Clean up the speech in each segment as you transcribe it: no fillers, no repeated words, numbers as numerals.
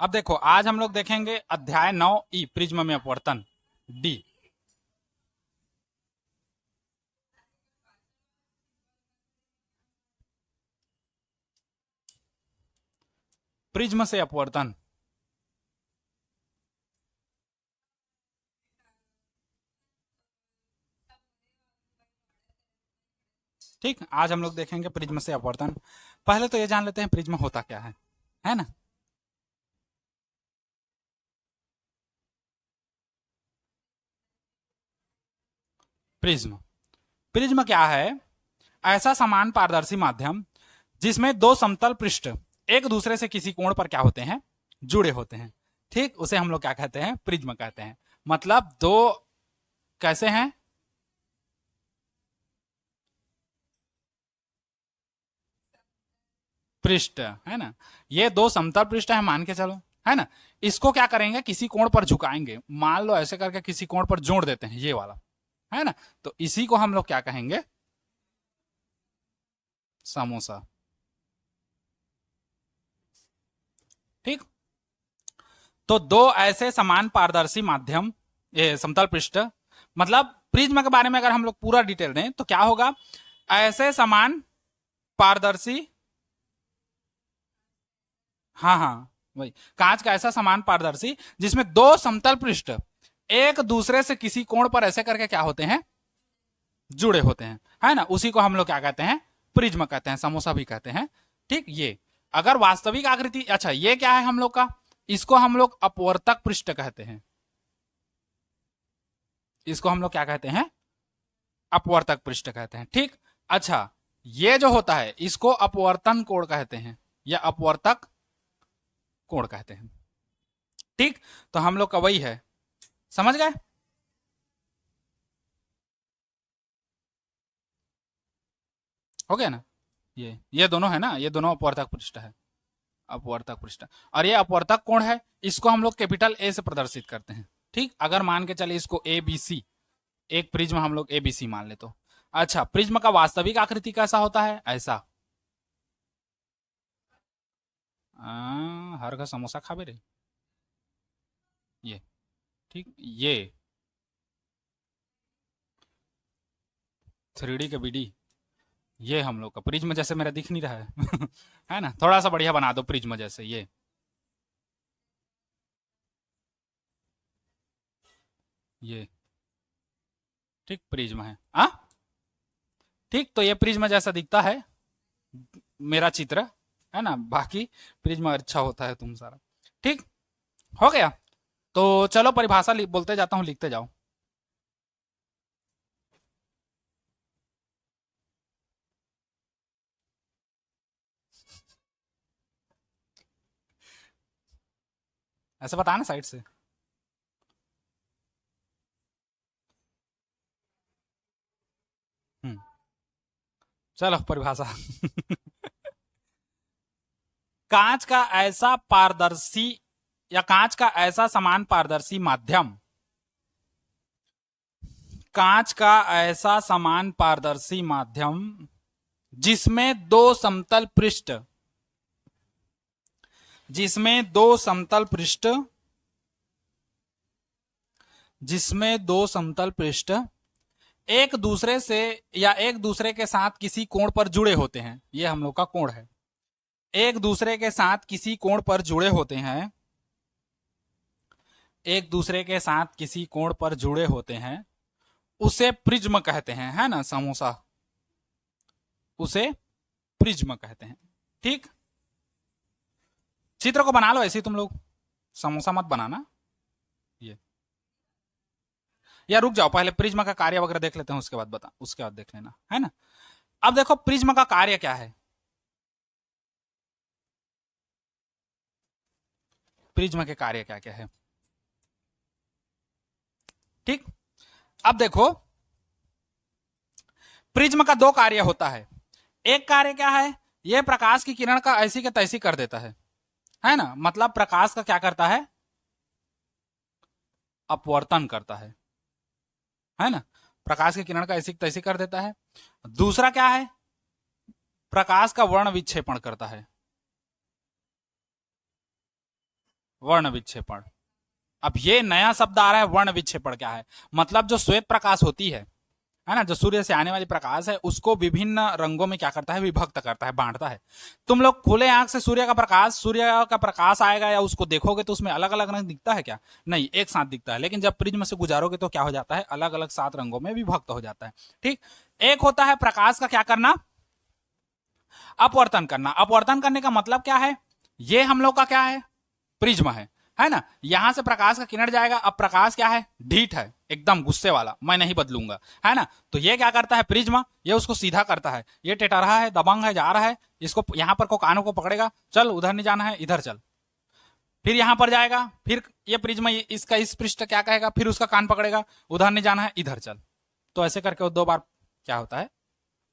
अब देखो आज हम लोग देखेंगे अध्याय 9 प्रिज्म में अपवर्तन डी। प्रिज्म से अपवर्तन। ठीक, आज हम लोग देखेंगे प्रिज्म से अपवर्तन। पहले तो ये जान लेते हैं प्रिज्म होता क्या है ना। प्रिज्म प्रिज्म क्या है? ऐसा समान पारदर्शी माध्यम जिसमें दो समतल पृष्ठ एक दूसरे से किसी कोण पर क्या होते हैं, जुड़े होते हैं। ठीक, उसे हम लोग क्या कहते हैं, प्रिज्म कहते हैं। मतलब दो कैसे हैं, पृष्ठ है ना। ये दो समतल पृष्ठ है मान के चलो, है ना। इसको क्या करेंगे, किसी कोण पर झुकाएंगे, मान लो ऐसे करके किसी कोण पर जोड़ देते हैं, ये वाला है ना। तो इसी को हम लोग क्या कहेंगे, समोसा। ठीक, तो दो ऐसे समान पारदर्शी माध्यम, ये समतल पृष्ठ, मतलब प्रिज्म के बारे में अगर हम लोग पूरा डिटेल दें तो क्या होगा, ऐसे समान पारदर्शी, हाँ हाँ वही, कांच का ऐसा समान पारदर्शी जिसमें दो समतल पृष्ठ एक दूसरे से किसी कोण पर ऐसे करके क्या होते हैं, जुड़े होते हैं, है ना। उसी को हम लोग क्या कहते हैं, प्रिज्म कहते हैं, समोसा भी कहते हैं। ठीक, ये अगर वास्तविक आकृति, अच्छा ये क्या है हम लोग का, इसको हम लोग अपवर्तक पृष्ठ कहते हैं। इसको हम लोग क्या कहते हैं, अपवर्तक पृष्ठ कहते हैं। ठीक, अच्छा ये जो होता है इसको अपवर्तन कोण कहते हैं या अपवर्तक कोण कहते हैं। ठीक, तो हम लोग का वही है, समझ गए। हो गया ना। ये दोनों है ना, ये दोनों अपवर्तक पृष्ठ है, अपवर्तक पृष्ठ। और ये अपवर्तक कोण है, इसको हम लोग कैपिटल ए से प्रदर्शित करते हैं। ठीक, अगर मान के चले इसको ए बी सी, एक प्रिज्म हम लोग ए बी सी मान ले तो। अच्छा, प्रिज्म का वास्तविक आकृति कैसा होता है, ऐसा। हर का समोसा खाबे रे, ये। ठीक, ये 3D के बीडी, ये हम लोग का प्रिज्म जैसे मेरा दिख नहीं रहा है है ना, थोड़ा सा बढ़िया बना दो प्रिज्म जैसे, ये ठीक प्रिज्म है। ठीक, तो ये प्रिज्म जैसा दिखता है मेरा चित्र, है ना। बाकी प्रिज्म अच्छा होता है तुम सारा। ठीक, हो गया। तो चलो परिभाषा बोलते जाता हूं, लिखते जाओ। ऐसे बताना साइड से। हम्म, चलो परिभाषा कांच का ऐसा पारदर्शी या कांच का ऐसा समान पारदर्शी माध्यम, कांच का ऐसा समान पारदर्शी माध्यम जिसमें दो समतल पृष्ठ, जिसमें दो समतल पृष्ठ, जिसमें दो समतल पृष्ठ एक दूसरे से या एक दूसरे के साथ किसी कोण पर जुड़े होते हैं, ये हम लोग का कोण है। एक दूसरे के साथ किसी कोण पर जुड़े होते हैं, एक दूसरे के साथ किसी कोण पर जुड़े होते हैं, उसे प्रिज्म कहते हैं, है ना, समोसा, उसे प्रिज्म कहते हैं। ठीक, चित्र को बना लो ऐसे ही तुम लोग, समोसा मत बनाना ये। या रुक जाओ, पहले प्रिज्म का कार्य वगैरह देख लेते हैं, उसके बाद बता, उसके बाद देख लेना, है ना। अब देखो प्रिज्म का कार्य क्या है, प्रिज्म के कार्य क्या क्या है। ठीक, अब देखो प्रिज्म का दो कार्य होता है। एक कार्य क्या है, यह प्रकाश की किरण का ऐसी के तैसी कर देता है ना। मतलब प्रकाश का क्या करता है, अपवर्तन करता है ना। प्रकाश की किरण का ऐसी तैसी कर देता है। दूसरा क्या है, प्रकाश का वर्ण विक्षेपण करता है, वर्ण विक्षेपण। अब ये नया शब्द आ रहा है, वर्ण विक्षेपण क्या है? मतलब जो श्वेत प्रकाश होती है ना, जो सूर्य से आने वाली प्रकाश है उसको विभिन्न रंगों में क्या करता है, विभक्त करता है, बांटता है। तुम लोग खुले आंख से सूर्य का प्रकाश आएगा या उसको देखोगे तो उसमें अलग अलग रंग दिखता है क्या? नहीं, एक साथ दिखता है। लेकिन जब प्रिज्म से गुजारोगे तो क्या हो जाता है, अलग अलग 7 रंगों में विभक्त हो जाता है। ठीक, एक होता है प्रकाश का क्या करना, अपवर्तन करना। अपवर्तन करने का मतलब क्या है, ये हम लोग का क्या है, प्रिज्म है ना। यहां से प्रकाश का किरण जाएगा। अब प्रकाश क्या है, ढीठ है, एकदम गुस्से वाला, मैं नहीं बदलूंगा, है ना। तो ये क्या करता है प्रिज्म, ये उसको सीधा करता है। ये टेटरहा है, दबंग है, जा रहा है, इसको यहां पर को कानों को पकड़ेगा, चल उधर नहीं जाना है, इधर चल। फिर यहां पर जाएगा, फिर ये प्रिज्म इसका इस पृष्ठ क्या कहेगा, फिर उसका कान पकड़ेगा, उधर नहीं जाना है, इधर चल। तो ऐसे करके वो 2 बार क्या होता है,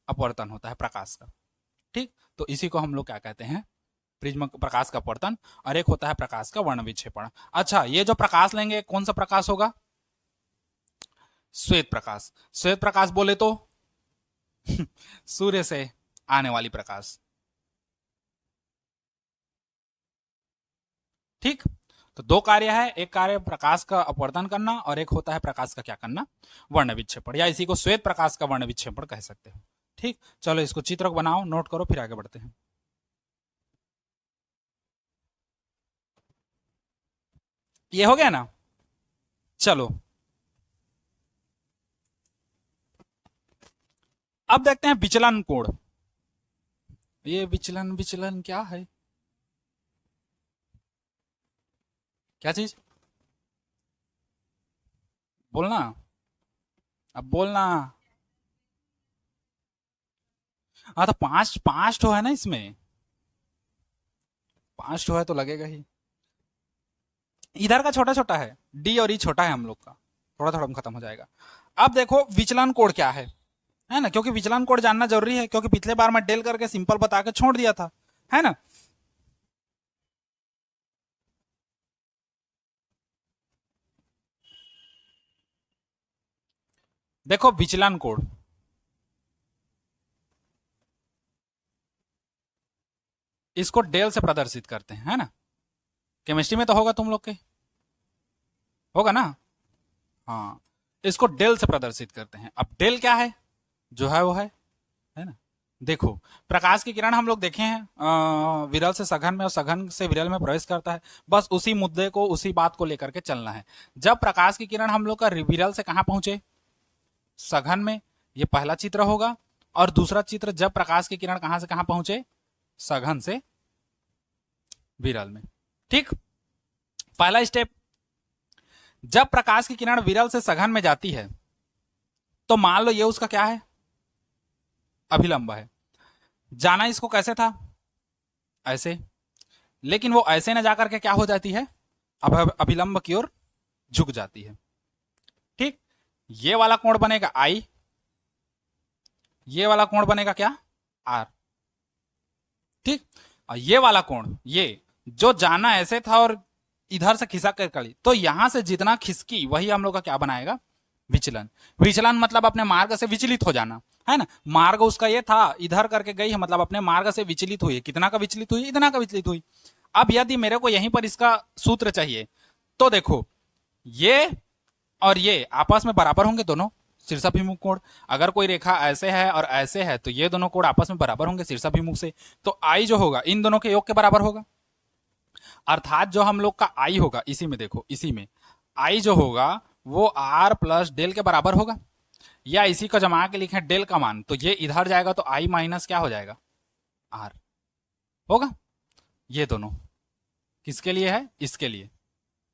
अपवर्तन होता है प्रकाश का। ठीक, तो इसी को हम लोग क्या कहते हैं, प्रिज्म प्रकाश का अपवर्तन। और एक होता है प्रकाश का वर्ण विक्षेपण। अच्छा, ये जो प्रकाश लेंगे कौन सा प्रकाश होगा, श्वेत प्रकाश। श्वेत प्रकाश बोले तो सूर्य से आने वाली प्रकाश। ठीक, तो 2 कार्य है, एक कार्य प्रकाश का अपवर्तन करना और एक होता है प्रकाश का क्या करना, वर्ण विक्षेपण, या इसी को श्वेत प्रकाश का वर्ण विक्षेपण कह सकते हो। ठीक, चलो इसको चित्र बनाओ, नोट करो, फिर आगे बढ़ते हैं। ये हो गया ना। चलो अब देखते हैं विचलन कोण। ये विचलन विचलन क्या है, क्या चीज, बोलना, अब बोलना। हाँ तो पांच पांच ठो है ना इसमें, 5 ठो है तो लगेगा ही। इधर का छोटा छोटा है, डी और ई छोटा है हम लोग का, थोड़ा थोड़ा खत्म हो जाएगा। अब देखो विचलन कोण क्या है ना, क्योंकि विचलन कोण जानना जरूरी है, क्योंकि पिछले बार मैं डेल करके सिंपल बता के छोड़ दिया था, है ना। देखो विचलन कोण, इसको डेल से प्रदर्शित करते हैं, है ना। केमिस्ट्री में तो होगा तुम लोग के, होगा ना। हाँ, इसको डेल से प्रदर्शित करते हैं। अब डेल क्या है, जो है वो है ना। देखो प्रकाश की किरण हम लोग देखे हैं, विरल से सघन में और सघन से विरल में प्रवेश करता है। बस उसी मुद्दे को, उसी बात को लेकर के चलना है। जब प्रकाश की किरण हम लोग का विरल से कहां पहुंचे, सघन में, ये पहला चित्र होगा। और दूसरा चित्र, जब प्रकाश की किरण कहां से कहां पहुंचे, सघन से विरल में। ठीक, पहला स्टेप, जब प्रकाश की किरण विरल से सघन में जाती है तो मान लो ये उसका क्या है, अभिलंब है। जाना इसको कैसे था, ऐसे, लेकिन वो ऐसे ना जाकर के क्या हो जाती है, अब अभिलंब की ओर झुक जाती है। ठीक, ये वाला कोण बनेगा आई, ये वाला कोण बनेगा क्या, आर। ठीक, और ये वाला कोण, ये जो जाना ऐसे था और इधर से खिसक कर कड़ी, तो यहां से जितना खिसकी वही हम लोग का क्या बनाएगा, विचलन। विचलन मतलब अपने मार्ग से विचलित हो जाना, है ना। मार्ग उसका ये था, इधर करके गई है, मतलब अपने मार्ग से विचलित हुई। कितना का विचलित हुई, इतना का विचलित हुई। अब यदि मेरे को यहीं पर इसका सूत्र चाहिए, तो देखो ये और ये आपस में बराबर होंगे दोनों, शीर्षाभिमुख कोण। अगर कोई रेखा ऐसे है और ऐसे है तो ये दोनों कोण आपस में बराबर होंगे शीर्षाभिमुख से। तो आई जो होगा इन दोनों के योग के बराबर होगा। अर्थात जो हम लोग का आई होगा, इसी में देखो, इसी में आई जो होगा वो आर प्लस डेल के बराबर होगा। या इसी को जमा के लिखें डेल का मान, तो ये इधर जाएगा तो आई माइनस क्या हो जाएगा, आर होगा। ये दोनों किसके लिए है, इसके लिए।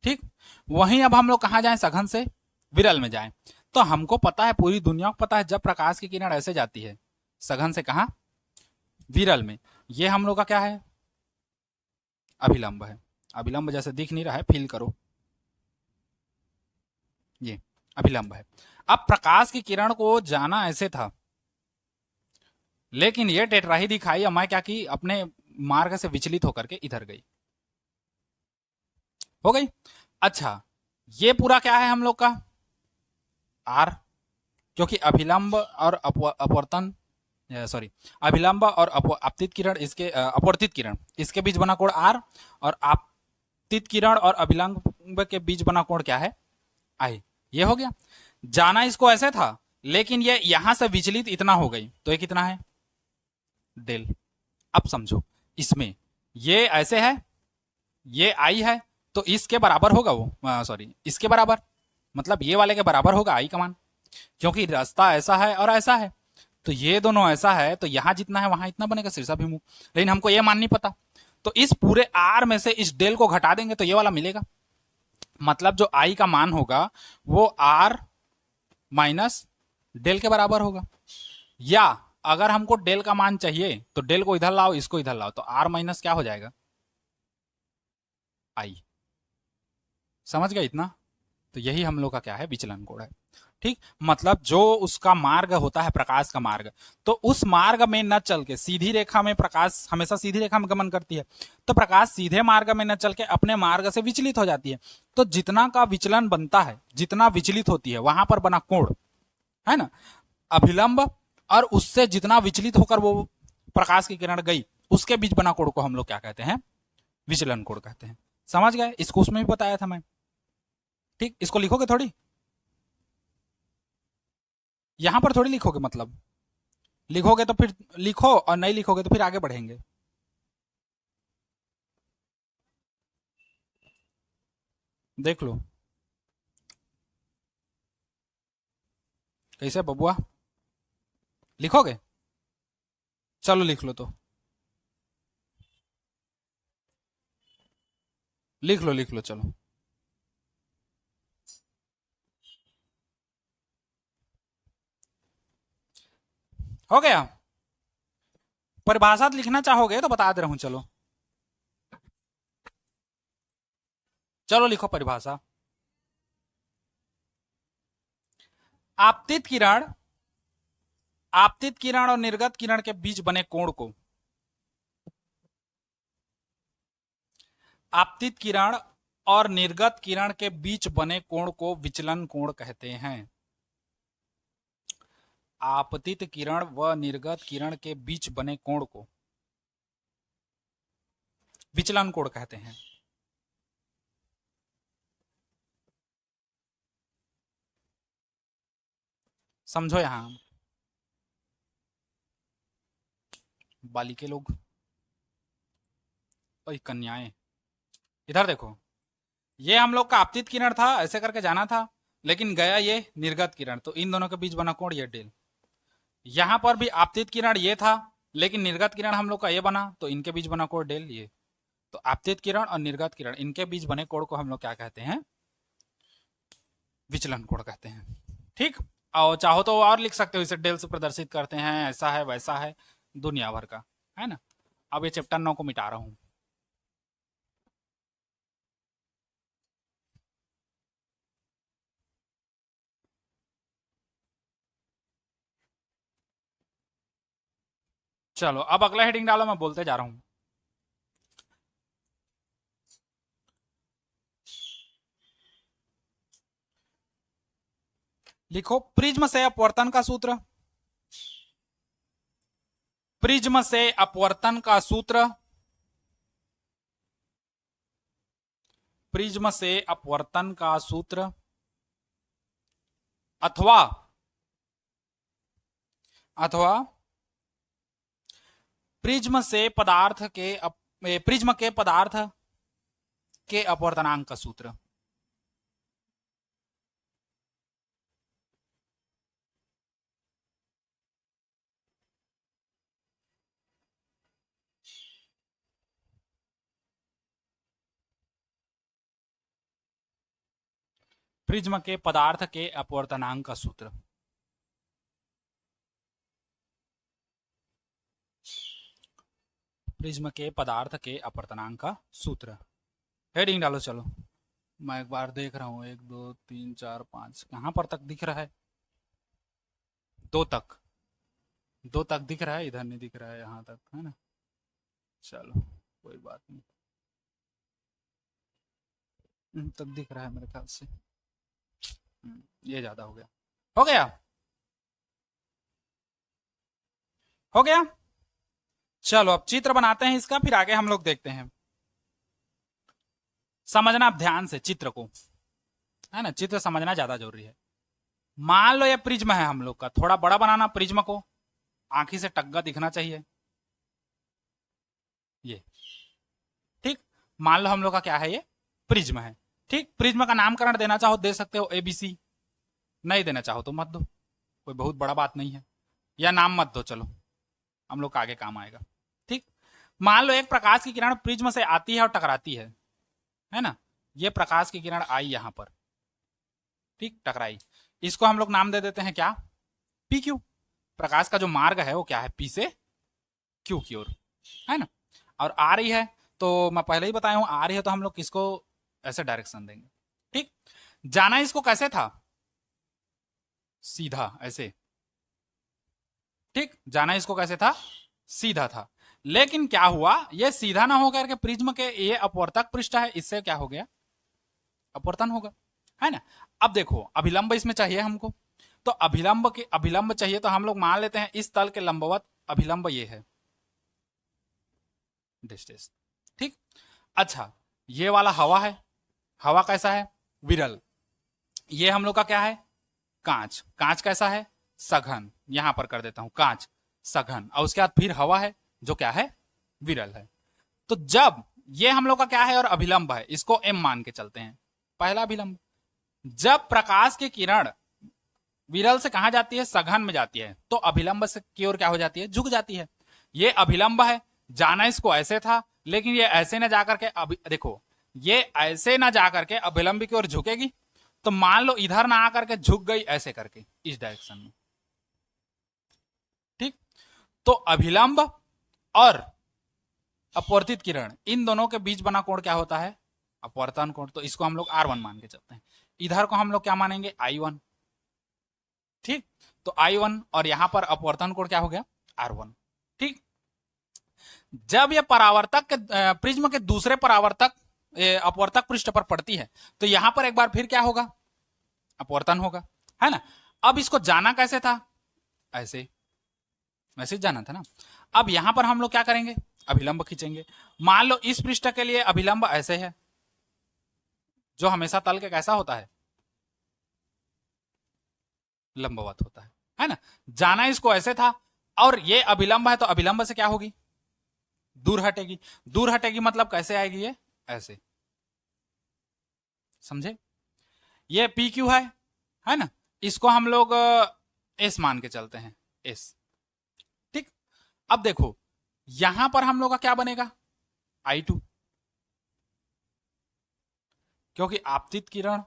ठीक, वहीं अब हम लोग कहां जाएं, सघन से विरल में जाएं। तो हमको पता है, पूरी दुनिया को पता है, जब प्रकाश की किरण ऐसे जाती है सघन से कहां, विरल में, ये हम लोग का क्या है, अभिलंब है। अभिलंब जैसे दिख नहीं रहा है, फील करो, ये अभिलंब है। अब प्रकाश की किरण को जाना ऐसे था, लेकिन ये टेट्राही दिखाई, और मैं क्या की, अपने मार्ग से विचलित होकर के इधर गई, हो गई। अच्छा, ये पूरा क्या है हम लोग का, आर, क्योंकि अभिलंब और अपवर्तन, सॉरी, अभिलंब और अपवर्तित किरण, इसके अपवर्तित किरण, इसके बीच बना कोण आर, और आप आपतित किरण और अभिलंब के बीच बना कोण क्या है? आई। ये हो गया। जाना इसको ऐसे था, लेकिन ये यहां से विचलित इतना हो गई, तो ये कितना है? डेल। अब समझो, इसमें ये ऐसे है, ये आई है, तो इसके बराबर होगा वो, सॉरी इसके बराबर, मतलब ये वाले के बराबर होगा आई का मान, क्योंकि रास्ता ऐसा है और ऐसा है। तो ये दोनों ऐसा है, तो यहां जितना है वहां इतना बनेगा शीर्षाभिमुख। लेकिन हमको ये मान नहीं पता, तो इस पूरे आर में से इस डेल को घटा देंगे तो ये वाला मिलेगा। मतलब जो आई का मान होगा वो आर माइनस डेल के बराबर होगा। या अगर हमको डेल का मान चाहिए तो डेल को इधर लाओ, इसको इधर लाओ, तो आर माइनस क्या हो जाएगा? आई। समझ गए इतना? तो यही हम लोग का क्या है? विचलन कोण है। ठीक, मतलब जो उसका मार्ग होता है, प्रकाश का मार्ग, तो उस मार्ग में न चल के सीधी रेखा में, प्रकाश हमेशा सीधी रेखा में गमन करती है, तो प्रकाश सीधे मार्ग में न चल के अपने मार्ग से विचलित हो जाती है। तो जितना का विचलन बनता है, जितना विचलित होती है, वहां पर बना कोण है ना, अभिलंब, और उससे जितना विचलित होकर वो प्रकाश की किरण गई, उसके बीच बना कोण को हम लोग क्या कहते हैं? विचलन कोण कहते हैं। समझ गए? इसको उसमें भी बताया था मैं। ठीक, इसको लिखोगे थोड़ी, यहां पर थोड़ी लिखोगे, मतलब लिखोगे तो फिर लिखो, और नहीं लिखोगे तो फिर आगे बढ़ेंगे। देख लो कैसे बबुआ, लिखोगे? चलो लिख लो, तो लिख लो, लिख लो, चलो। हो गया। परिभाषा लिखना चाहोगे तो बता दे रहा हूं, चलो चलो लिखो परिभाषा। आपतित किरण, आपतित किरण और निर्गत किरण के बीच बने कोण को, आपतित किरण और निर्गत किरण के बीच बने कोण को विचलन कोण कहते हैं। आपतित किरण व निर्गत किरण के बीच बने कोण को विचलन कोण कहते हैं। समझो यहां बालिके लोग और कन्याएं, इधर देखो, ये हम लोग का आपतित किरण था, ऐसे करके जाना था, लेकिन गया ये निर्गत किरण, तो इन दोनों के बीच बना कोण ये डेल। यहां पर भी आपतित किरण ये था, लेकिन निर्गत किरण हम लोग का ये बना, तो इनके बीच बना कोण डेल ये। तो आपतित किरण और निर्गत किरण, इनके बीच बने कोण को हम लोग क्या कहते हैं? विचलन कोण कहते हैं। ठीक, और चाहो तो और लिख सकते हो, इसे डेल से प्रदर्शित करते हैं, ऐसा है वैसा है, दुनिया भर का है ना। अब ये चैप्टर 9 को मिटा रहा हूं। चलो अब अगला हेडिंग डालो, मैं बोलते जा रहा हूं। लिखो, प्रिज्म से अपवर्तन का सूत्र, प्रिज्म से अपवर्तन का सूत्र, प्रिज्म से अपवर्तन का सूत्र, अथवा अथवा प्रिज्म से पदार्थ के प्रिज्म के पदार्थ के अपवर्तनांक का सूत्र। प्रिज्म के पदार्थ के अपवर्तनांक का सूत्र। प्रिज्म के पदार्थ के अपवर्तनांक का सूत्र। हेडिंग डालो, चलो मैं एक बार देख रहा हूं, 1 2 3 4 5, कहां पर तक दिख रहा है? 2 तक, 2 तक दिख रहा है, इधर नहीं दिख रहा है, यहां तक है ना। चलो कोई बात नहीं, तक दिख रहा है मेरे ख्याल से। ये ज्यादा हो गया, हो गया, हो गया। चलो अब चित्र बनाते हैं इसका, फिर आगे हम लोग देखते हैं। समझना आप ध्यान से चित्र को, है ना, चित्र समझना ज्यादा जरूरी है। मान लो ये प्रिज्म है हम लोग का, थोड़ा बड़ा बनाना प्रिज्म को, आंखी से टग्गा दिखना चाहिए ये। ठीक, मान लो हम लोग का क्या है, ये प्रिज्म है। ठीक, प्रिज्म का नामकरण देना चाहो दे सकते हो एबीसी, नहीं देना चाहो तो मत दो, कोई बहुत बड़ा बात नहीं है, या नाम मत दो, चलो हम लोग का आगे काम आएगा। ठीक, मान लो एक प्रकाश की किरण प्रिज्म से आती है और टकराती है ना, ये प्रकाश की किरण आई यहां पर, ठीक, टकराई, इसको हम लोग नाम दे देते हैं क्या, पी क्यू। प्रकाश का जो मार्ग है वो क्या है, पी से क्यू की ओर, है ना। और आ रही है, तो मैं पहले ही बताया हूं, आ रही है तो हम लोग किसको ऐसे डायरेक्शन देंगे। ठीक, जाना इसको कैसे था, सीधा ऐसे। ठीक, जाना इसको कैसे था, सीधा था, लेकिन क्या हुआ, ये सीधा ना होकर के प्रिज्म के ये अपवर्तक पृष्ठ है, इससे क्या हो गया, अपवर्तन होगा, है ना। अब देखो अभिलंब इसमें चाहिए हमको, तो अभिलंब चाहिए, तो हम लोग मान लेते हैं इस तल के लंबवत अभिलंब ये है, डिस्टेंस। ठीक, अच्छा, ये वाला हवा है, हवा कैसा है, विरल। ये हम लोग का क्या है, कांच, कांच कैसा है, सघन, यहां पर कर देता हूं कांच सघन, और उसके बाद फिर हवा है जो क्या है, विरल है। तो जब ये हम लोग का क्या है और अभिलंब है, इसको एम मान के चलते हैं, पहला अभिलंब। जब प्रकाश की किरण विरल से कहां जाती है, सघन में जाती है, तो अभिलंब से की ओर क्या हो जाती है, झुक जाती है। ये अभिलंब है, जाना इसको ऐसे था, लेकिन ये ऐसे ना जाकर के देखो, ये ऐसे ना जाकर के अभिलंब की ओर झुकेगी, तो मान लो इधर ना आकर के झुक गई ऐसे करके इस डायरेक्शन में। ठीक, तो अभिलंब और अपवर्तित किरण इन दोनों के बीच बना कोण क्या होता है, अपवर्तन कोण, तो इसको हम लोग R1 मान के चलते हैं। इधर को हम लोग क्या मानेंगे, I1। ठीक, तो I1 और यहां पर अपवर्तन कोण क्या हो गया, R1। ठीक, जब यह परावर्तक के प्रिज्म के दूसरे परावर्तक अपवर्तक पृष्ठ पर पड़ती है, तो यहां पर एक बार फिर क्या होगा, अपवर्तन होगा, है ना। अब इसको जाना कैसे था, ऐसे, ऐसे जाना था ना। अब यहां पर हम लोग क्या करेंगे, अभिलंब खींचेंगे। मान लो इस पृष्ठ के लिए अभिलंब ऐसे है, जो हमेशा तल के कैसा होता है, लंबवत होता है ना। जाना इसको ऐसे था, और ये अभिलंब है, तो अभिलंब से क्या होगी, दूर हटेगी। दूर हटेगी मतलब कैसे आएगी, ये ऐसे, समझे। ये पी क्यू है ना, इसको हम लोग एस मान के चलते हैं, एस। ठीक, अब देखो यहां पर हम लोग का क्या बनेगा, I2, क्योंकि आपतित किरण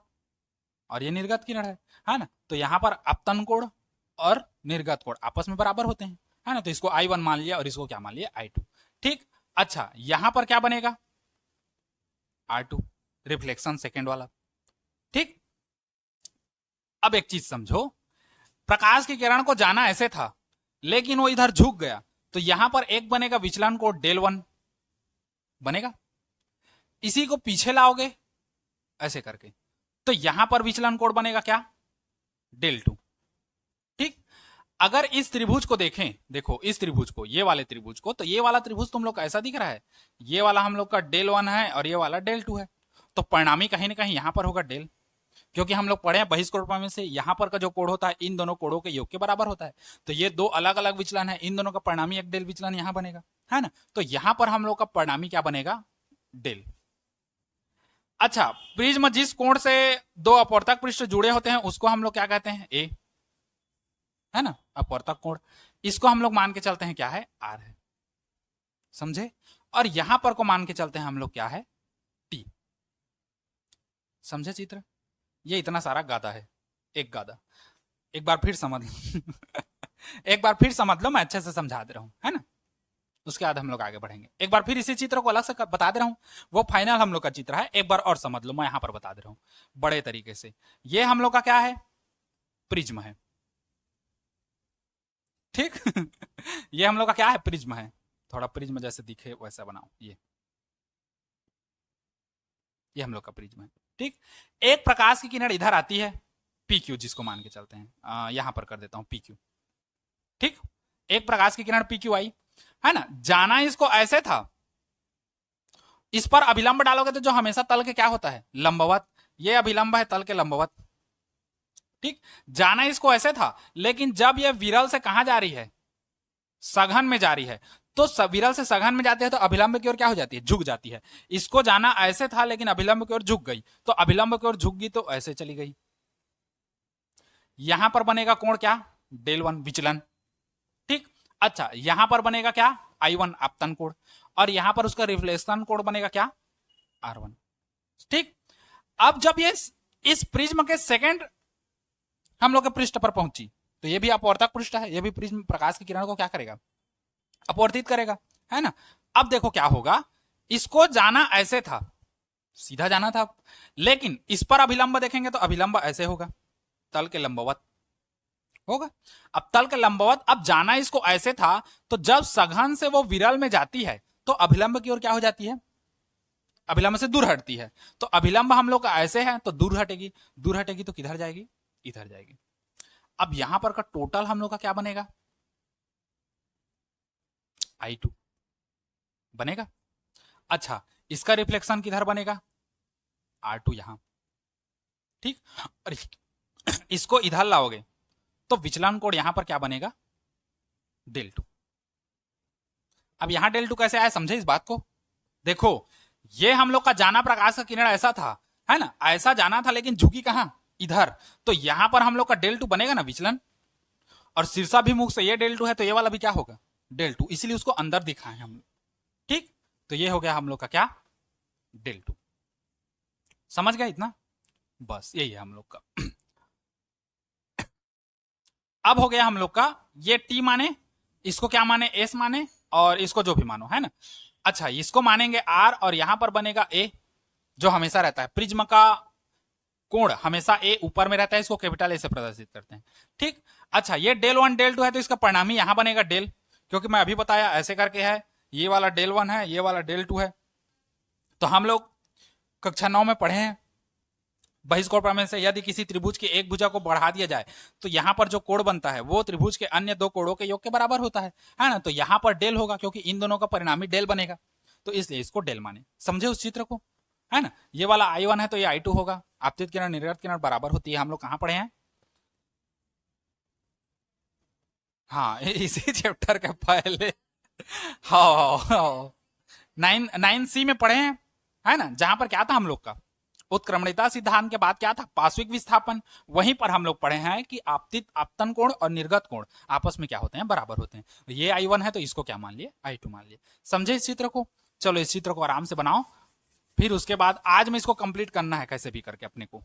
और ये निर्गत किरण है ना, तो यहां पर अपतन कोण और निर्गत कोण आपस में बराबर होते हैं, है ना, तो इसको I1 मान लिया और इसको क्या मान लिया, I2। ठीक, अच्छा, यहां पर क्या बनेगा, R2, रिफ्लेक्शन सेकेंड वाला। ठीक, अब एक चीज समझो, प्रकाश की किरण को जाना ऐसे था, लेकिन वो इधर झुक गया, तो यहां पर एक बनेगा विचलन कोण del1 बनेगा, इसी को पीछे लाओगे ऐसे करके, तो यहां पर विचलन कोण बनेगा क्या, del2। ठीक, अगर इस त्रिभुज को देखें, देखो इस त्रिभुज को, ये वाले त्रिभुज को, तो ये वाला त्रिभुज तुम लोग का ऐसा दिख रहा है, ये वाला हम लोग का del1 है और ये वाला del2 है, तो परिणामी कहीं ना कहीं यहां पर होगा del, क्योंकि हम लोग पढ़े हैं बहिष्कोण में से, यहां पर का जो कोण होता है इन दोनों कोणों के योग के बराबर होता है, तो ये दो अलग अलग विचलन है, इन दोनों का परिणामी एक डेल विचलन यहां बनेगा, है ना, तो यहां पर हम लोग का परिणामी क्या बनेगा, डेल। अच्छा, प्रिज्म जिस कोण से दो अपवर्तक पृष्ठ जुड़े होते हैं उसको हम लोग क्या कहते हैं, ए, है ना, अपवर्तक कोण, इसको हम लोग मान के चलते हैं क्या है, आर है, समझे। और यहां पर को मान के चलते हैं हम लोग क्या है, टी, समझे चित्र। ये इतना सारा गादा है, एक गादा, एक बार फिर समझ एक बार फिर समझ लो, मैं अच्छे से समझा दे रहा हूं, है ना, उसके बाद हम लोग आगे बढ़ेंगे। एक बार फिर इसी चित्र को अलग से बता दे रहा हूं, वो फाइनल हम लोग का चित्र है, एक बार और समझ लो, मैं यहां पर बता दे रहा हूं बड़े तरीके से। ये हम लोग का क्या है, प्रिज्म है, ठीक ये हम लोग का क्या है, प्रिज्म है, थोड़ा प्रिज्म जैसे दिखे वैसा बनाओ, ये हम लोग का प्रिज्म है। ठीक, एक प्रकाश की किरण इधर आती है, पी क्यू जिसको मान के चलते हैं, यहां पर कर देता हूं पी क्यू। ठीक, एक प्रकाश की किरण पी क्यू आई, है ना, जाना इसको ऐसे था, इस पर अभिलंब डालोगे तो जो हमेशा तल के क्या होता है, लंबवत। ये अभिलंब है तल के लंबवत। ठीक, जाना इसको ऐसे था, लेकिन जब ये विरल से कहां जा रही है, सघन में जा रही है, तो विरल से सघन में जाते हैं तो अभिलंब की ओर क्या हो जाती है, झुक जाती है। इसको जाना ऐसे था लेकिन अभिलंब की ओर झुक गई, तो अभिलंब की ओर झुक गई तो ऐसे चली गई। यहां पर बनेगा कोण क्या, डेल वन, विचलन। ठीक, अच्छा यहां पर बनेगा क्या, I1 आपतन कोण, और यहां पर उसका रिफ्लेक्शन कोण बनेगा क्या, R1। ठीक, अब जब ये इस प्रिज्म के सेकंड हम लोग के पृष्ठ पर पहुंची, तो ये भी अपवर्तक पृष्ठ है, ये भी प्रिज्म प्रकाश की किरण को क्या करेगा, अपवर्तित करेगा, है ना। अब देखो क्या होगा, इसको जाना ऐसे था, सीधा जाना था, लेकिन इस पर अभिलंब देखेंगे तो अभिलंब ऐसे होगा, तल के लंबवत होगा। अब तल के लंबवत, अब जाना इसको ऐसे था, तो जब सघन से वो विरल में जाती है तो अभिलंब की ओर क्या हो जाती है, अभिलंब से दूर हटती है। तो अभिलंब हम लोग का ऐसे है तो दूर हटेगी, दूर हटेगी तो किधर जाएगी, इधर जाएगी। अब यहां पर का टोटल हम लोग का क्या बनेगा, I2 बनेगा। अच्छा, इसका रिफ्लेक्शन किधर बनेगा, R2 यहां। ठीक, और इसको इधर लाओगे तो विचलन कोण यहां पर क्या बनेगा, डेल टू। अब यहां डेल टू कैसे आया, समझे इस बात को। देखो ये हम लोग का जाना प्रकाश का किरण ऐसा था, है ना, ऐसा जाना था लेकिन झुकी कहां, इधर। तो यहां पर हम लोग का डेल टू बनेगा ना, विचलन। और शीर्षाभिमुख से ये डेल टू है तो ये वाला भी क्या होगा, डेल टू, इसलिए उसको अंदर दिखाए हम लोग। ठीक, तो ये हो गया हम लोग का क्या, डेल टू। समझ गए इतना, बस यही है हम लोग का। अब हो गया हम लोग का ये टी माने, इसको क्या माने, एस माने, और इसको जो भी मानो, है ना। अच्छा, इसको मानेंगे आर, और यहां पर बनेगा ए, जो हमेशा रहता है। प्रिज्म का कोण हमेशा ए ऊपर में रहता है, इसको कैपिटल ए से प्रदर्शित करते हैं। ठीक, अच्छा ये डेल वन डेल टू है तो इसका परिणामी यहां बनेगा डेल, क्योंकि मैं अभी बताया ऐसे करके है, ये वाला डेल वन है, ये वाला डेल टू है। तो हम लोग कक्षा 9 में पढ़े हैं बहिष्कोण प्रमेय से, यदि किसी त्रिभुज की एक भुजा को बढ़ा दिया जाए तो यहां पर जो कोण बनता है वो त्रिभुज के अन्य दो कोणों के योग के बराबर होता है ना। तो यहां पर डेल होगा क्योंकि इन दोनों का परिणामी डेल बनेगा, तो इसलिए इसको डेल माने। समझे उस चित्र को, है ना। ये वाला I1 है तो ये I2 होगा। आपतित किरण निर्गत किरण बराबर होती है, हम लोग कहां पढ़े हैं, हाँ इसी चैप्टर के पहले, हाँ 9C में पढ़े हैं, है ना। जहां पर क्या था हम लोग का, उत्क्रमणिता सिद्धांत के बाद क्या था, पार्श्विक विस्थापन। वहीं पर हम लोग पढ़े हैं कि आपतित आपतन कोण और निर्गत कोण आपस में क्या होते हैं, बराबर होते हैं। ये I1 है तो इसको क्या मान लिए, I2 मान लिए। समझे इस चित्र को। चलो इस चित्र को आराम से बनाओ, फिर उसके बाद आज में इसको कंप्लीट करना है कैसे भी करके अपने को।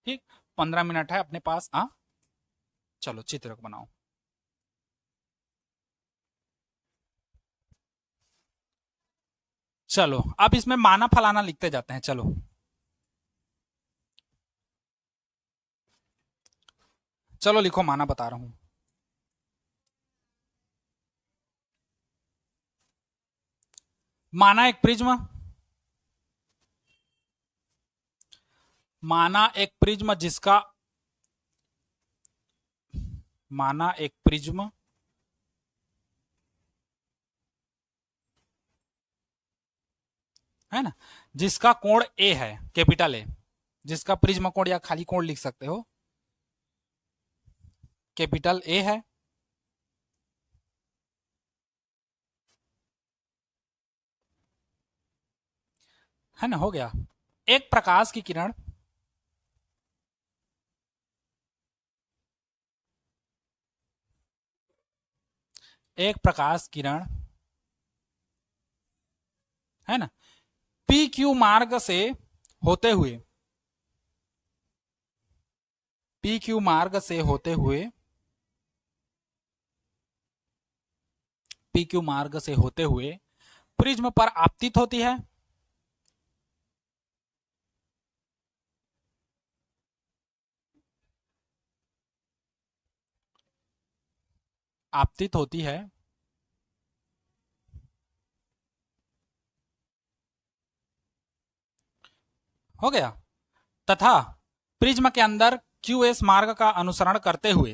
ठीक, 15 मिनट है अपने पास। हाँ चलो चित्र को बनाओ। चलो अब इसमें माना फलाना लिखते जाते हैं। चलो चलो लिखो, माना बता रहा हूं। माना एक प्रिज्म, माना एक प्रिज्म जिसका, माना एक प्रिज्म है ना, जिसका कोण ए है, कैपिटल ए, जिसका प्रिज्म कोण या खाली कोण लिख सकते हो, कैपिटल ए है ना। हो गया। एक प्रकाश की किरण एक प्रकाश किरण है ना, पी क्यू मार्ग से होते हुए, पी क्यू मार्ग से होते हुए, पी क्यू मार्ग से होते हुए प्रिज्म पर आपतित होती है, आपतित होती है। हो गया। तथा प्रिज्म के अंदर क्यूएस मार्ग का अनुसरण करते हुए,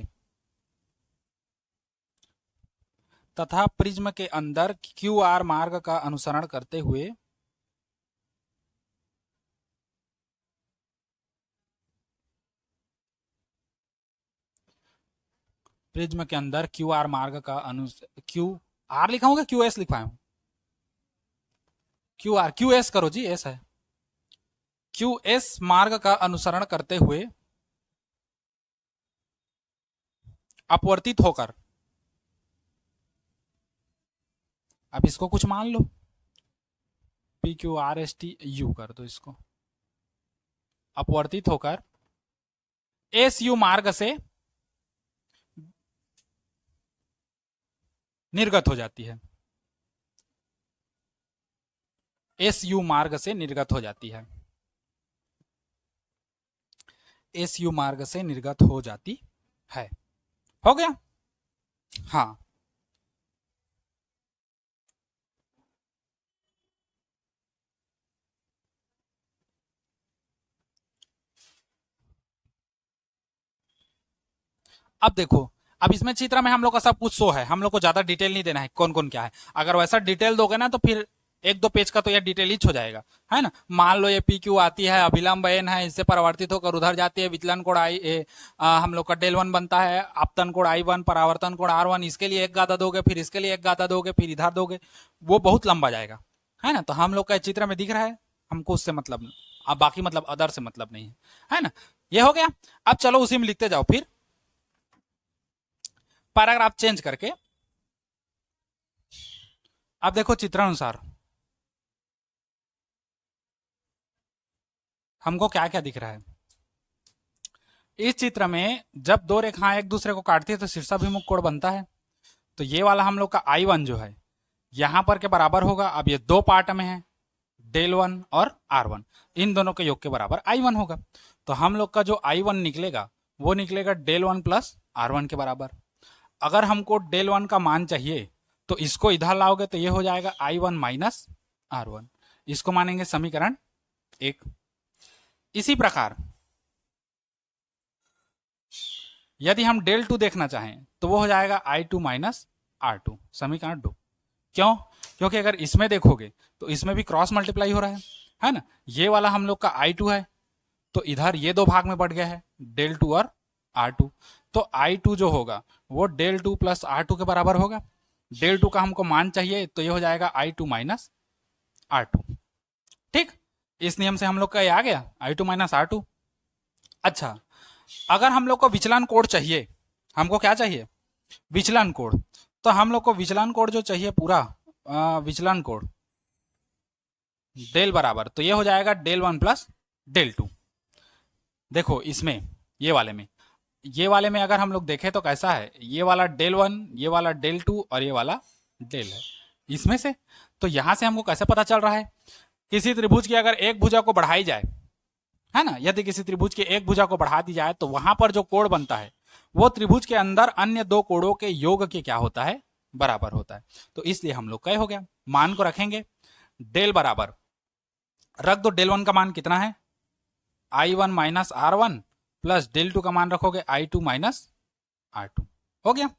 तथा प्रिज्म के अंदर क्यू आर मार्ग का अनुसरण करते हुए प्रिज्म के अंदर क्यू आर मार्ग का क्यू आर लिखा हूँ क्यू एस लिखवाया हूँ? क्यू आर, क्यू एस करो जी, एस है। क्यू एस मार्ग का अनुसरण करते हुए अपवर्तित होकर, अब इसको कुछ मान लो, P Q R S T U कर दो इसको, अपवर्तित होकर एस यू मार्ग से निर्गत हो जाती है, एस यू मार्ग से निर्गत हो जाती है, एस यू मार्ग से निर्गत हो जाती है। हो गया? हाँ, अब देखो, अब इसमें चित्र में हम लोग का सब कुछ शो है, हम लोग को ज्यादा डिटेल नहीं देना है कौन कौन क्या है। अगर वैसा डिटेल दोगे ना तो फिर एक दो पेज का तो यह डिटेल ही हो जाएगा, है ना। मान लो ये पी क्यू आती है, अभिलंब एन है, इससे परिवर्तित होकर उधर जाती है, विचलन कोण आई हम लोग का डेल वन बनता है, आपतन कोण आई वन, परावर्तन कोण आर वन, इसके लिए एक गादा दोगे, फिर इसके लिए एक गादा दोगे, फिर इधर दोगे, वो बहुत लंबा जाएगा, है ना। तो हम लोग का चित्र में दिख रहा है, हमको उससे मतलब नहीं, अब बाकी मतलब अदर से मतलब नहीं है ना। ये हो गया। अब चलो उसी में लिखते जाओ फिर, पैराग्राफ चेंज करके। अब देखो चित्रानुसार हमको क्या क्या दिख रहा है। इस चित्र में जब दो रेखाएं एक दूसरे को काटती है तो शीर्षाभिमुख कोण बनता है। तो ये वाला हम लोग का आई वन जो है यहां पर के बराबर होगा, अब ये दो पार्ट में है, डेल वन और आर वन, इन दोनों के योग के बराबर आई वन होगा। तो हम लोग का जो आई वन निकलेगा वो निकलेगा del one plus R one के बराबर। अगर हमको डेल वन का मान चाहिए तो इसको इधर लाओगे तो ये हो जाएगा I one minus R one, इसको मानेंगे समीकरण एक। इसी प्रकार यदि हम डेल टू देखना चाहें तो वो हो जाएगा आई टू माइनस आर टू, समीकरण दो। क्यों? क्योंकि अगर इसमें देखोगे तो इसमें भी क्रॉस मल्टीप्लाई हो रहा है ना। ये वाला हम लोग का आई टू है तो इधर ये दो भाग में बढ़ गया है, डेल टू और आर टू। तो आई टू जो होगा वो del two plus R two के बराबर होगा। डेल टू का हमको मान चाहिए तो ये हो जाएगा आई टू माइनस आर टू। ठीक, इस नियम से हम लोग का ये आ गया आई टू माइनस आर टू। अच्छा, अगर हम लोग को विचलन कोण चाहिए, हमको क्या चाहिए? विचलन कोण। तो हम लोग को विचलन कोण जो चाहिए पूरा विचलन कोण डेल बराबर, तो ये हो जाएगा del one plus del two. देखो इसमें ये वाले में अगर हम लोग देखें तो कैसा है, ये वाला डेल वन, ये वाला डेल टू और ये वाला डेल है इसमें से। तो यहां से हमको कैसे पता चल रहा है? किसी त्रिभुज की अगर एक भुजा को बढ़ाई जाए, है ना, यदि किसी त्रिभुज की एक भुजा को बढ़ा दी जाए तो वहां पर जो कोण बनता है वो त्रिभुज के अंदर अन्य दो कोणों के योग के क्या होता है? बराबर होता है। तो इसलिए हम लोग का हो गया, मान को रखेंगे डेल बराबर, रख दो डेल वन का मान कितना है, I one minus R one, plus del two का मान रखोगे I two minus R two. हो गया।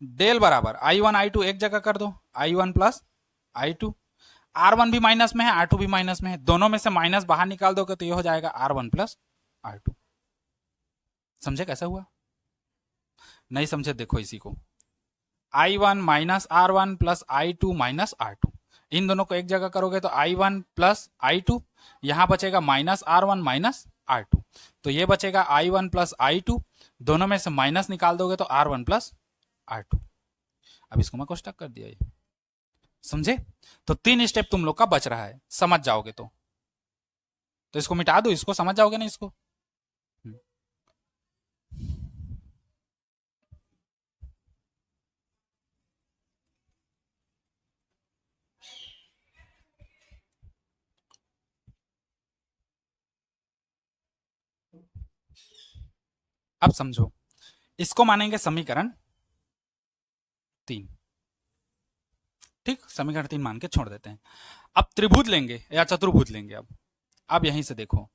डेल बराबर आई वन आई टू एक जगह कर दो, I one plus I two, R one भी माइनस में है, आर टू भी माइनस में है, दोनों में से माइनस बाहर निकाल दोगे तो ये हो जाएगा R one plus R two. समझे कैसा हुआ? नहीं समझे देखो इसी को, I one minus R one plus I two minus R two, इन दोनों को एक जगह करोगे तो I one plus I two, यहां बचेगा minus R one minus R two, तो ये बचेगा I one plus I two, दोनों में से माइनस निकाल दोगे तो R one plus R two. अब इसको मैं कोष्टक कर दिया, ये समझे? तो तीन स्टेप तुम लोग का बच रहा है, समझ जाओगे तो इसको मिटा दो, इसको समझ जाओगे ना इसको। अब समझो, इसको मानेंगे समीकरण तीन। ठीक, समीकरण तीन मान के छोड़ देते हैं। अब त्रिभुज लेंगे या चतुर्भुज लेंगे। अब यहीं से देखो,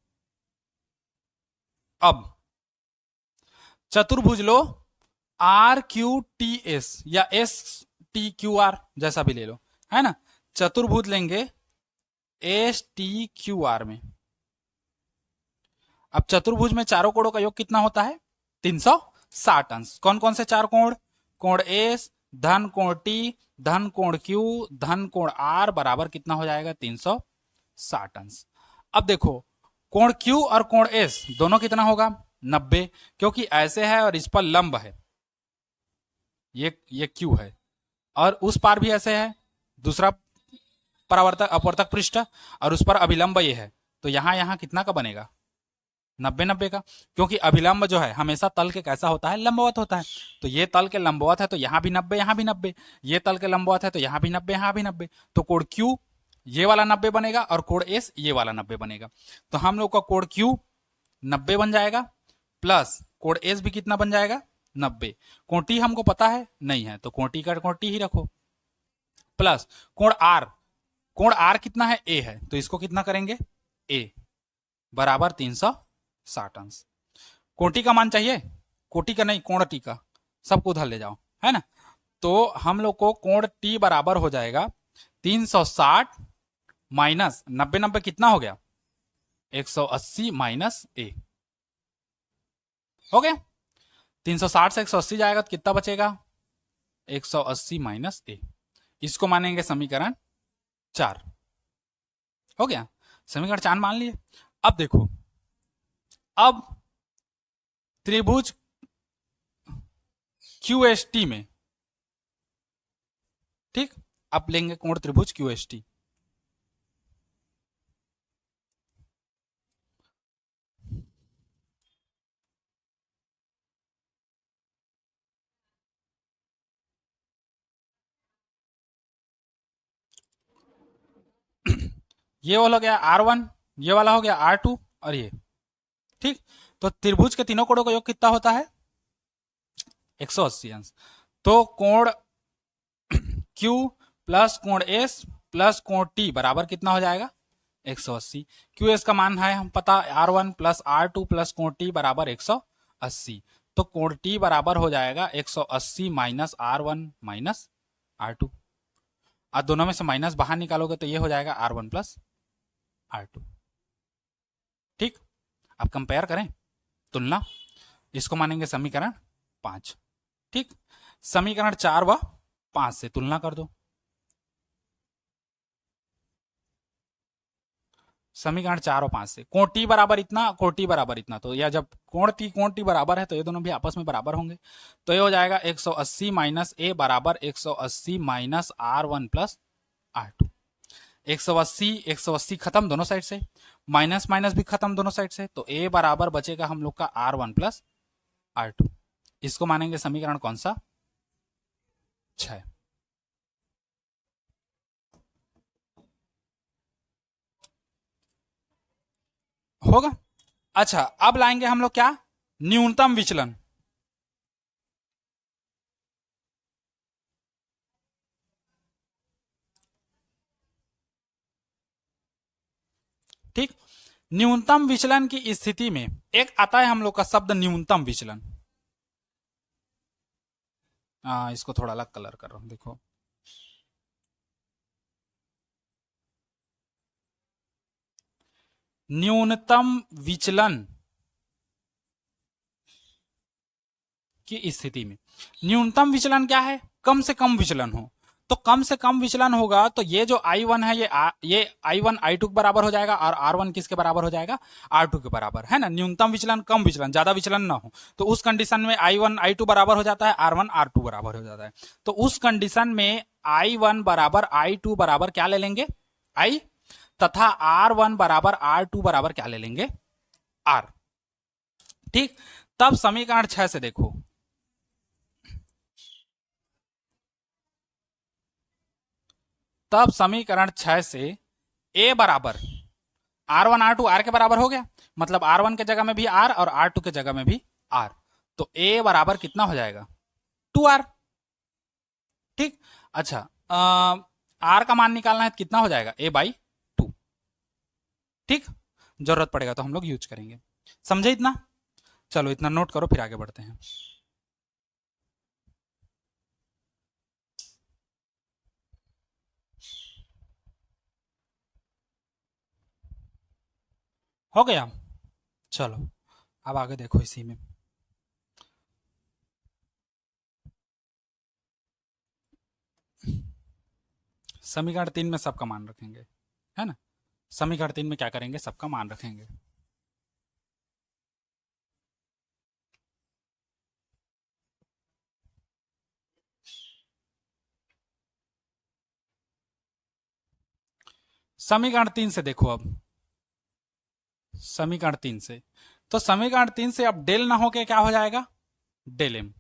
अब चतुर्भुज लो आर क्यू टी एस या एस टी क्यू आर जैसा भी ले लो, है ना। चतुर्भुज लेंगे एस टी क्यू आर में। अब चतुर्भुज में चारों कोणों का योग कितना होता है? 360 अंश। कौन कौन से चार कोण? कोण एस धन कोण टी धन कोण क्यू धन कोण आर बराबर कितना हो जाएगा? 360 अंश। अब देखो कोण क्यू और कोण एस दोनों कितना होगा? 90, क्योंकि ऐसे है और इस पर लंब है, ये क्यू है, और उस पार भी ऐसे है दूसरा परावर्तक अपवर्तक पृष्ठ, और उस पर अभिलंब ये है, तो यहां यहां कितना का बनेगा? 90 90 का, क्योंकि अभिलंब जो है हमेशा तल के कैसा होता है? लंबवत होता है। तो ये तल के लंबवत है तो यहां भी 90 यहां भी 90, ये तल के लंबवत है तो यहां भी 90 यहां भी 90, तो कोण क्यू ये वाला 90 बनेगा और कोण एस ये वाला 90 बनेगा। तो हम लोग का कोण क्यू 90 बन जाएगा, प्लस कोण एस भी कितना बन जाएगा? 90। कोण टी हमको पता है नहीं है, तो कोण टी का कोण टी ही रखो, प्लस कोण आर कितना है? ए है, तो इसको कितना करेंगे? ए बराबर 360 अंश। कोटि का मान चाहिए? कोटि का नहीं, कोण टी का, सबको उधर ले जाओ, है ना। तो हम लोग को कोण टी बराबर हो जाएगा 360 माइनस 90 90 कितना हो गया? 180 माइनस ए हो गया। 360 से 180 जाएगा तो कितना बचेगा? 180 माइनस ए। इसको मानेंगे समीकरण 4। हो गया, समीकरण 4 मान लिए। अब देखो, अब त्रिभुज QST में, ठीक, अब लेंगे कोण त्रिभुज QST। ये वाला हो गया R1, ये वाला हो गया R2 और ये, ठीक। तो त्रिभुज के तीनों कोणों का योग कितना होता है? 180 अंश। तो कोण Q प्लस कोण S प्लस कोण T बराबर कितना हो जाएगा? 180। QS का मान है हम पता, R1 प्लस R2 प्लस कोण T बराबर 180। तो कोण T बराबर हो जाएगा 180 माइनस R1 माइनस R2, और दोनों में से माइनस बाहर निकालोगे तो ये हो जाएगा R1 प्लस R2, ठीक। अब कंपेयर करें, तुलना, इसको मानेंगे समीकरण 5, ठीक। समीकरण 4 व 5 से तुलना कर दो। समीकरण 4 और 5 से कोण टी बराबर इतना, कोण टी बराबर इतना, तो यह जब कोण टी बराबर है तो ये दोनों भी आपस में बराबर होंगे, तो ये हो जाएगा 180 माइनस ए बराबर 180 माइनस R1 प्लस R2। 180 खत्म दोनों साइड से, माइनस माइनस भी खत्म दोनों साइड से, तो ए बराबर बचेगा हम लोग का R1 प्लस R2। इसको मानेंगे समीकरण कौन सा? 6। होगा। अच्छा, अब लाएंगे हम लोग क्या? न्यूनतम विचलन। ठीक, न्यूनतम विचलन की स्थिति में एक आता है हम लोग का शब्द न्यूनतम विचलन। इसको थोड़ा अलग कलर कर रहा हूं, देखो। न्यूनतम विचलन की स्थिति में न्यूनतम विचलन क्या है? कम से कम विचलन हो। तो कम से कम विचलन होगा तो ये जो I1 है ये I1 I2 के बराबर हो जाएगा, और R1 किसके बराबर हो जाएगा? R2 के बराबर, है ना। न्यूनतम विचलन कम विचलन, ज्यादा विचलन ना हो, तो उस कंडीशन में I1 I2 बराबर हो जाता है, R1 R2 बराबर हो जाता है। तो उस कंडीशन में I1 बराबर I2 बराबर क्या ले लेंगे? I, तथा R1 बराबर R2 बराबर क्या ले लेंगे? R, ठीक। तब समीकरण 6 से देखो, तब समीकरण 6 से A बराबर R1 R2 R के बराबर हो गया, मतलब R1 के जगह में भी R और R2 के जगह में भी R, तो A बराबर कितना हो जाएगा? 2R, ठीक। अच्छा, R का मान निकालना है तो कितना हो जाएगा? A/2, ठीक। जरूरत पड़ेगा तो हम लोग यूज करेंगे। समझे इतना? चलो इतना नोट करो, फिर आगे बढ़ते हैं। हो गया। चलो अब आगे देखो इसी में। समीकरण 3 में सबका मान रखेंगे, है ना। समीकरण 3 में क्या करेंगे, सबका मान रखेंगे। समीकरण 3 से देखो अब, समीकरण 3 से, तो समीकरण 3 से अब डेल ना होके क्या हो जाएगा, डेल एम।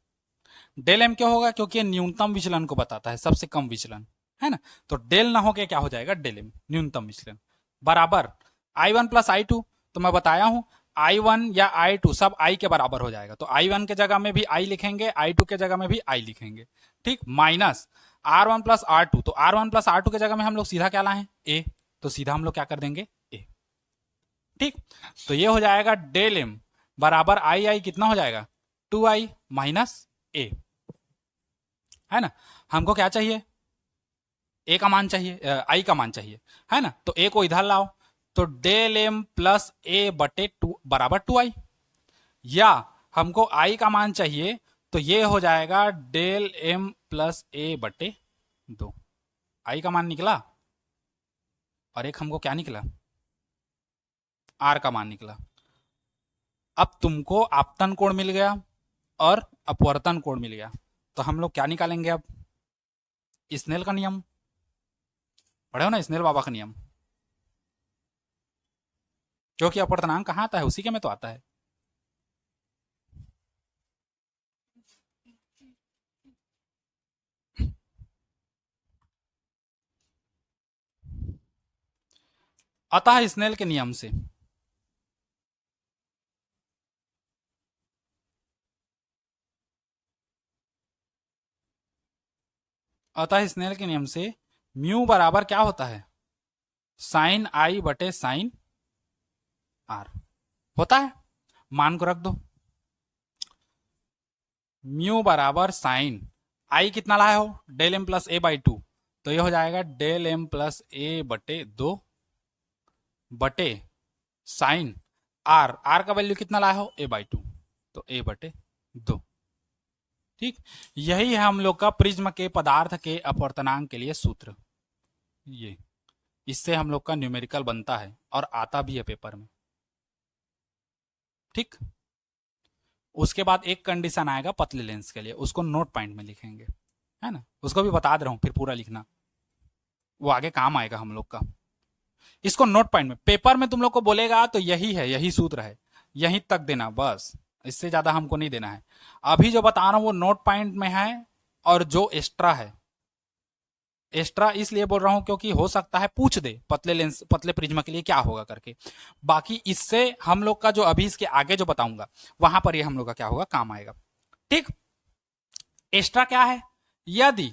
डेल एम क्यों होगा, क्योंकि ये न्यूनतम विचलन को बताता है, सबसे कम विचलन, है ना। तो डेल ना होके क्या हो जाएगा, डेल एम, न्यूनतम विचलन, बराबर I1 प्लस I2। तो मैं बताया हूं I1 या I2 सब I के बराबर हो जाएगा, तो I1 के जगह में भी I लिखेंगे, I2 के जगह में भी I लिखेंगे, ठीक। माइनस R1 प्लस R2, तो R1 प्लस R2 के जगह में हम लोग सीधा क्या लाए, A, तो सीधा हम लोग क्या कर देंगे, A, ठीक। तो ये हो जाएगा डेल एम बराबर I कितना हो जाएगा, 2I माइनस A, है ना। हमको क्या चाहिए, ए का मान चाहिए, आई का मान चाहिए, है ना। तो ए को इधर लाओ, तो डेल एम प्लस ए बटे 2 बराबर 2I। या हमको आई का मान चाहिए, तो ये हो जाएगा डेल एम प्लस ए बटे 2। आई का मान निकला, और एक हमको क्या निकला, आर का मान निकला। अब तुमको आपतन कोण मिल गया और अपवर्तन कोण मिल गया, तो हम लोग क्या निकालेंगे अब, स्नेल का नियम, पढ़े हो ना स्नेल बाबा का नियम, क्योंकि अपवर्तनांक कहाँ आता है, उसी के में तो आता है। अतः स्नेल के नियम से अतः स्नेल के नियम से म्यू बराबर क्या होता है, साइन आई बटे साइन आर होता है। मान को रख दो, म्यू बराबर साइन आई कितना लाए हो, del M plus A by 2, तो ये हो जाएगा डेल एम प्लस ए बटे 2 बटे साइन आर, आर का वैल्यू कितना लाए हो, ए बाई 2, तो ए बटे 2, ठीक। यही है हम लोग का प्रिज्म के पदार्थ के अपवर्तनांक के लिए सूत्र, ये इससे हम लोग का न्यूमेरिकल बनता है और आता भी है पेपर में, ठीक। उसके बाद एक कंडीशन आएगा पतले लेंस के लिए, उसको नोट पॉइंट में लिखेंगे, है ना। उसको भी बता दे रहा हूं, फिर पूरा लिखना, वो आगे काम आएगा हम लोग का। इसको नोट पॉइंट में, पेपर में तुम लोग को बोलेगा तो यही है, यही सूत्र है, यहीं तक देना बस, इससे ज्यादा हमको नहीं देना है। अभी जो बता रहा हूं वो नोट पॉइंट में है, और जो एक्स्ट्रा है, एक्स्ट्रा इसलिए बोल रहा हूं क्योंकि हो सकता है पूछ दे पतले लेंस, पतले प्रिज्मा के लिए क्या होगा करके। बाकी इससे हम लोग का जो अभी इसके आगे जो बताऊंगा वहां पर ये हम लोग का क्या होगा, काम आएगा, ठीक। एक्स्ट्रा क्या है, यदि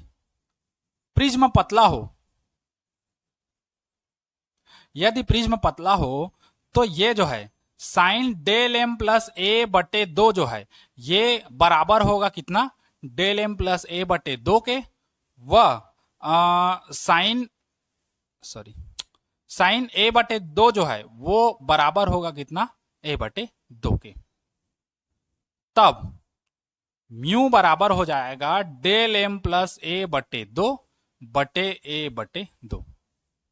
प्रिज्म पतला हो, यदि प्रिज्म पतला हो, तो ये जो है साइन डेल एम प्लस ए बटे 2 जो है, ये बराबर होगा कितना, डेल एम प्लस ए बटे 2 के, व साइन, सॉरी, साइन ए बटे 2 जो है वो बराबर होगा कितना, ए बटे 2 के। तब म्यू बराबर हो जाएगा डेल एम प्लस ए बटे 2 बटे ए बटे 2,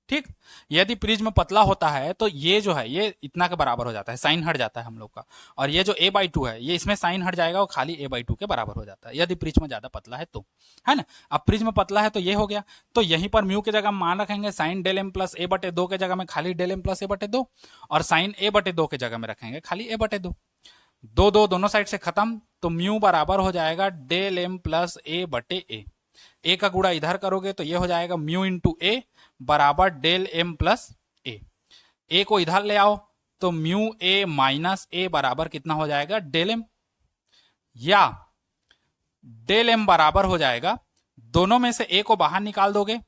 ठीक। यदि प्रिज्म पतला होता है तो ये जो है ये इतना के बराबर हो जाता है, साइन हट जाता है हम लोग का, और ये जो a बाई 2 है ये इसमें साइन हट जाएगा, और खाली a बाई 2 के बराबर हो जाता है यदि प्रिज्म ज्यादा पतला है तो, है ना। अब प्रिज्म पतला है तो ये हो गया, तो यहीं पर म्यू के जगह मान रखेंगे साइन डेल एम प्लस ए बटे 2 के जगह में खाली डेल एम प्लस ए बटे 2, और साइन ए बटे 2 के जगह में रखेंगे खाली ए बटे 2, दो दो दोनों साइड से खत्म, तो म्यू बराबर हो जाएगा डेल एम प्लस ए बटे ए का गुणा इधर करोगे तो ये हो जाएगा म्यू इंटू ए बराबर डेल एम प्लस ए को इधर ले आओ तो म्यू ए माइनस ए बराबर कितना हो जाएगा, डेल एम, या डेल एम बराबर हो जाएगा, दोनों में से ए को बाहर निकाल दोगे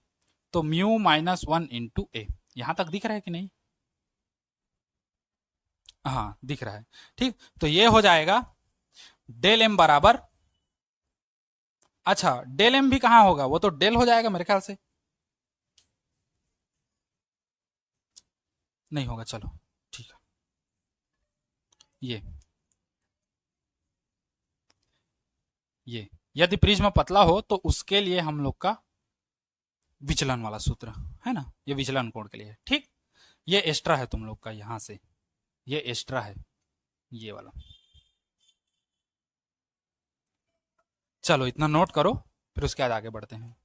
तो म्यू माइनस 1 इंटू ए। यहां तक दिख रहा है कि नहीं, हाँ दिख रहा है, ठीक। तो ये हो जाएगा डेल एम बराबर, अच्छा डेल एम भी कहां होगा, वो तो डेल हो जाएगा मेरे ख्याल से, नहीं होगा, चलो ठीक है। ये यदि प्रिज्म पतला हो तो उसके लिए हम लोग का विचलन वाला सूत्र है ना, ये विचलन कोण के लिए है। ठीक, ये एक्स्ट्रा है तुम लोग का, यहां से ये एक्स्ट्रा है, ये वाला। चलो इतना नोट करो, फिर उसके बाद आगे बढ़ते हैं।